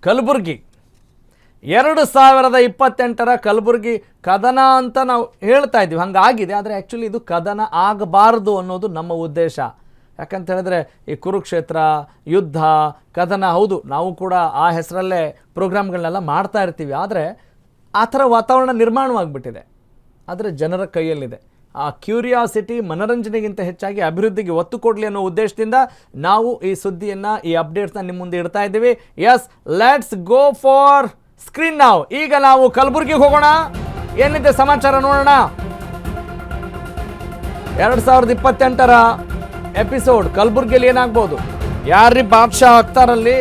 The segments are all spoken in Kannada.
ಕಲಬುರಗಿ 2028ರ ಕಲಬುರಗಿ ಕದನ ಅಂತ ನಾವು ಹೇಳ್ತಾ ಇದ್ದೀವಿ, ಹಂಗಾಗಿದೆ. ಆದರೆ ಆ್ಯಕ್ಚುಲಿ ಇದು ಕದನ ಆಗಬಾರ್ದು ಅನ್ನೋದು ನಮ್ಮ ಉದ್ದೇಶ. ಯಾಕಂತ ಹೇಳಿದ್ರೆ ಈ ಕುರುಕ್ಷೇತ್ರ ಯುದ್ಧ ಕದನ, ಹೌದು ನಾವು ಕೂಡ ಆ ಹೆಸರಲ್ಲೇ ಪ್ರೋಗ್ರಾಮ್ಗಳನ್ನೆಲ್ಲ ಮಾಡ್ತಾ ಇರ್ತೀವಿ. ಆದರೆ ಆ ಥರ ವಾತಾವರಣ ನಿರ್ಮಾಣವಾಗಿಬಿಟ್ಟಿದೆ. ಆದರೆ ಜನರ ಕೈಯಲ್ಲಿದೆ. ಆ ಕ್ಯೂರಿಯಾಸಿಟಿ ಮನರಂಜನೆಗಿಂತ ಹೆಚ್ಚಾಗಿ ಅಭಿವೃದ್ಧಿಗೆ ಒತ್ತು ಕೊಡಲಿ ಅನ್ನೋ ಉದ್ದೇಶದಿಂದ ನಾವು ಈ ಸುದ್ದಿಯನ್ನು, ಈ ಅಪ್ಡೇಟ್ಸ್ನ ನಿಮ್ಮ ಮುಂದೆ ಇಡ್ತಾ ಇದ್ದೀವಿ. Yes, let's go for screen ನಾವು. ಈಗ ನಾವು ಕಲಬುರಗಿಗೆ ಹೋಗೋಣ. ಏನಿದೆ ಸಮಾಚಾರ ನೋಡೋಣ. 2028ರ ಎಪಿಸೋಡ್ ಕಲಬುರಗಿಯಲ್ಲಿ ಏನಾಗ್ಬೋದು? ಯಾರ್ರಿ ಬಾದ್ಶಾ ಆಗ್ತಾರಲ್ಲಿ?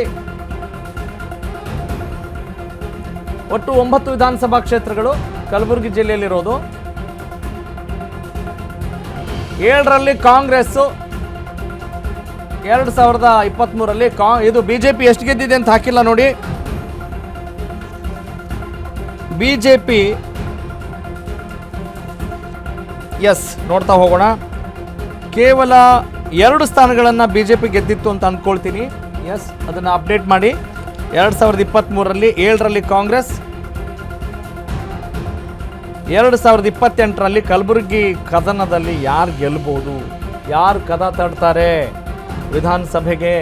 ಒಟ್ಟು 9 ವಿಧಾನಸಭಾ ಕ್ಷೇತ್ರಗಳು ಕಲಬುರಗಿ ಜಿಲ್ಲೆಯಲ್ಲಿರೋದು. 7ರಲ್ಲಿ ಕಾಂಗ್ರೆಸ್ಸು, 2023ರಲ್ಲಿ ಇದು ಬಿಜೆಪಿ ಎಷ್ಟು ಗೆದ್ದಿದೆ ಅಂತ ಹಾಕಿಲ್ಲ ನೋಡಿ. ಬಿಜೆಪಿ ಎಸ್ ನೋಡ್ತಾ ಹೋಗೋಣ. ಕೇವಲ 2 ಸ್ಥಾನಗಳನ್ನು ಬಿಜೆಪಿ ಗೆದ್ದಿತ್ತು ಅಂತ ಅಂದ್ಕೊಳ್ತೀನಿ. ಎಸ್, ಅದನ್ನು ಅಪ್ಡೇಟ್ ಮಾಡಿ. 2023ರಲ್ಲಿ 7ರಲ್ಲಿ ಕಾಂಗ್ರೆಸ್, 2028ರಲ್ಲಿ ಕಲಬುರಗಿ ಕದನದಲ್ಲಿ ಯಾರು ಗೆಲ್ಬೋದು, ಯಾರು ಕದ ತಡ್ತಾರೆ ವಿಧಾನಸಭೆಗೆ?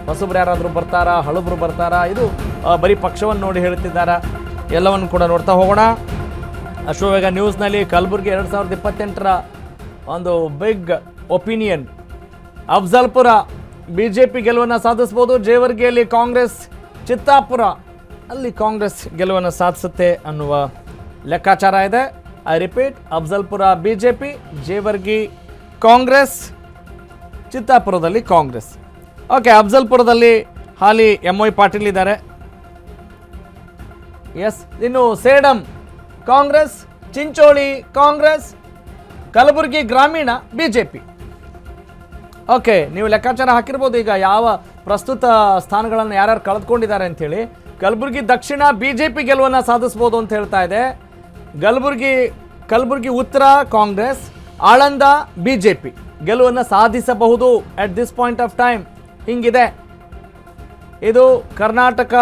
ಹೊಸಬ್ರು ಯಾರಾದರೂ ಬರ್ತಾರಾ, ಹಳಬ್ರು ಬರ್ತಾರಾ? ಇದು ಬರೀ ಪಕ್ಷವನ್ನು ನೋಡಿ ಹೇಳ್ತಿದ್ದಾರಾ? ಎಲ್ಲವನ್ನು ಕೂಡ ನೋಡ್ತಾ ಹೋಗೋಣ. ಅಶ್ವವೇಗ ನ್ಯೂಸ್ನಲ್ಲಿ ಕಲಬುರಗಿ 2028ರ ಒಂದು ಬಿಗ್ ಒಪಿನಿಯನ್. ಅಫ್ಜಲ್ಪುರ ಬಿಜೆಪಿ ಗೆಲುವನ್ನು ಸಾಧಿಸ್ಬೋದು, ಜೇವರ್ಗಿಯಲ್ಲಿ ಕಾಂಗ್ರೆಸ್, ಚಿತ್ತಾಪುರ ಅಲ್ಲಿ ಕಾಂಗ್ರೆಸ್ ಗೆಲುವನ್ನು ಸಾಧಿಸುತ್ತೆ ಅನ್ನುವ ಲೆಕ್ಕಾಚಾರ ಇದೆ. I repeat, Afzalpur BJP, Jevargi Congress, ಚಿತ್ತಾಪುರದಲ್ಲಿ ಕಾಂಗ್ರೆಸ್. ಓಕೆ, ಅಫ್ಜಲ್ಪುರದಲ್ಲಿ ಹಾಲಿ MY ಪಾಟೀಲ್ ಇದ್ದಾರೆ. ಎಸ್, ಇನ್ನು ಸೇಡಂ ಕಾಂಗ್ರೆಸ್, ಚಿಂಚೋಳಿ ಕಾಂಗ್ರೆಸ್, ಕಲಬುರಗಿ ಗ್ರಾಮೀಣ ಬಿಜೆಪಿ. ಓಕೆ, ನೀವು ಲೆಕ್ಕಾಚಾರ ಹಾಕಿರ್ಬೋದು ಈಗ ಯಾವ ಪ್ರಸ್ತುತ ಸ್ಥಾನಗಳನ್ನು ಯಾರ್ಯಾರು ಕಳೆದುಕೊಂಡಿದ್ದಾರೆ ಅಂಥೇಳಿ. ಕಲಬುರಗಿ ದಕ್ಷಿಣ ಬಿಜೆಪಿ ಗೆಲುವನ್ನು ಸಾಧಿಸ್ಬೋದು ಅಂತ ಹೇಳ್ತಾ ಇದೆ. ಕಲಬುರಗಿ ಉತ್ತರ ಕಾಂಗ್ರೆಸ್, ಆಳಂದ ಬಿಜೆಪಿ ಗೆಲುವನ್ನು ಸಾಧಿಸಬಹುದು at this point of time. ಹಿಂಗಿದೆ ಇದು ಕರ್ನಾಟಕ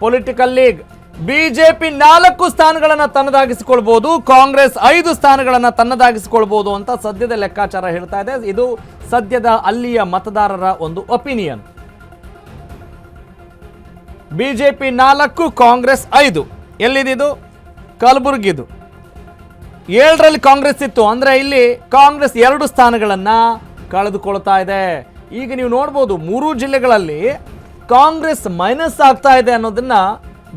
ಪೊಲಿಟಿಕಲ್ ಲೀಗ್. ಬಿಜೆಪಿ 4 ಸ್ಥಾನಗಳನ್ನು ತನ್ನದಾಗಿಸಿಕೊಳ್ಬೋದು, ಕಾಂಗ್ರೆಸ್ 5 ಸ್ಥಾನಗಳನ್ನು ತನ್ನದಾಗಿಸಿಕೊಳ್ಬೋದು ಅಂತ ಸದ್ಯದ ಲೆಕ್ಕಾಚಾರ ಹೇಳ್ತಾ ಇದೆ. ಇದು ಸದ್ಯದ ಅಲ್ಲಿಯ ಮತದಾರರ ಒಂದು ಒಪಿನಿಯನ್. ಬಿಜೆಪಿ 4, ಕಾಂಗ್ರೆಸ್ 5. ಎಲ್ಲಿದ್ದು? ಕಲಬುರಗಿದು. 7ರಲ್ಲಿ ಕಾಂಗ್ರೆಸ್ ಇತ್ತು, ಅಂದರೆ ಇಲ್ಲಿ ಕಾಂಗ್ರೆಸ್ 2 ಸ್ಥಾನಗಳನ್ನು ಕಳೆದುಕೊಳ್ತಾ ಇದೆ. ಈಗ ನೀವು ನೋಡ್ಬೋದು 3 ಜಿಲ್ಲೆಗಳಲ್ಲಿ ಕಾಂಗ್ರೆಸ್ ಮೈನಸ್ ಆಗ್ತಾ ಇದೆ ಅನ್ನೋದನ್ನ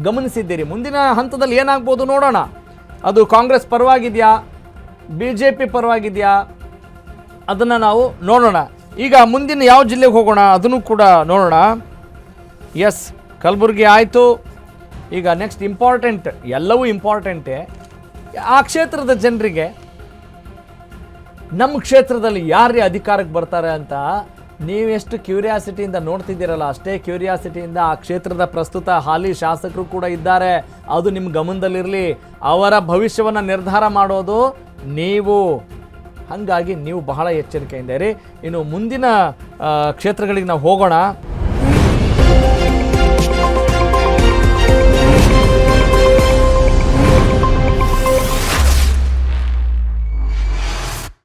ಗಮನಿಸಿದ್ದೀರಿ. ಮುಂದಿನ ಹಂತದಲ್ಲಿ ಏನಾಗ್ಬೋದು ನೋಡೋಣ. ಅದು ಕಾಂಗ್ರೆಸ್ ಪರವಾಗಿದೆಯಾ, ಬಿಜೆಪಿ ಪರವಾಗಿದೆಯಾ, ಅದನ್ನು ನಾವು ನೋಡೋಣ. ಈಗ ಮುಂದಿನ ಯಾವ ಜಿಲ್ಲೆಗೆ ಹೋಗೋಣ ಅದನ್ನು ಕೂಡ ನೋಡೋಣ. ಎಸ್, ಕಲಬುರಗಿ ಆಯಿತು. ಈಗ ನೆಕ್ಸ್ಟ್ ಇಂಪಾರ್ಟೆಂಟ್, ಎಲ್ಲವೂ ಇಂಪಾರ್ಟೆಂಟೇ. ಆ ಕ್ಷೇತ್ರದ ಜನರಿಗೆ ನಮ್ಮ ಕ್ಷೇತ್ರದಲ್ಲಿ ಯಾರೇ ಅಧಿಕಾರಕ್ಕೆ ಬರ್ತಾರೆ ಅಂತ ನೀವೆಷ್ಟು ಕ್ಯೂರಿಯಾಸಿಟಿಯಿಂದ ನೋಡ್ತಿದ್ದೀರಲ್ಲ, ಅಷ್ಟೇ ಕ್ಯೂರಿಯಾಸಿಟಿಯಿಂದ ಆ ಕ್ಷೇತ್ರದ ಪ್ರಸ್ತುತ ಹಾಲಿ ಶಾಸಕರು ಕೂಡ ಇದ್ದಾರೆ. ಅದು ನಿಮ್ಮ ಗಮನದಲ್ಲಿರಲಿ. ಅವರ ಭವಿಷ್ಯವನ್ನು ನಿರ್ಧಾರ ಮಾಡೋದು ನೀವು. ಹಾಗಾಗಿ ನೀವು ಬಹಳ ಎಚ್ಚರಿಕೆಯಿಂದ ಇರಿ. ಇನ್ನು ಮುಂದಿನ ಕ್ಷೇತ್ರಗಳಿಗೆ ನಾವು ಹೋಗೋಣ.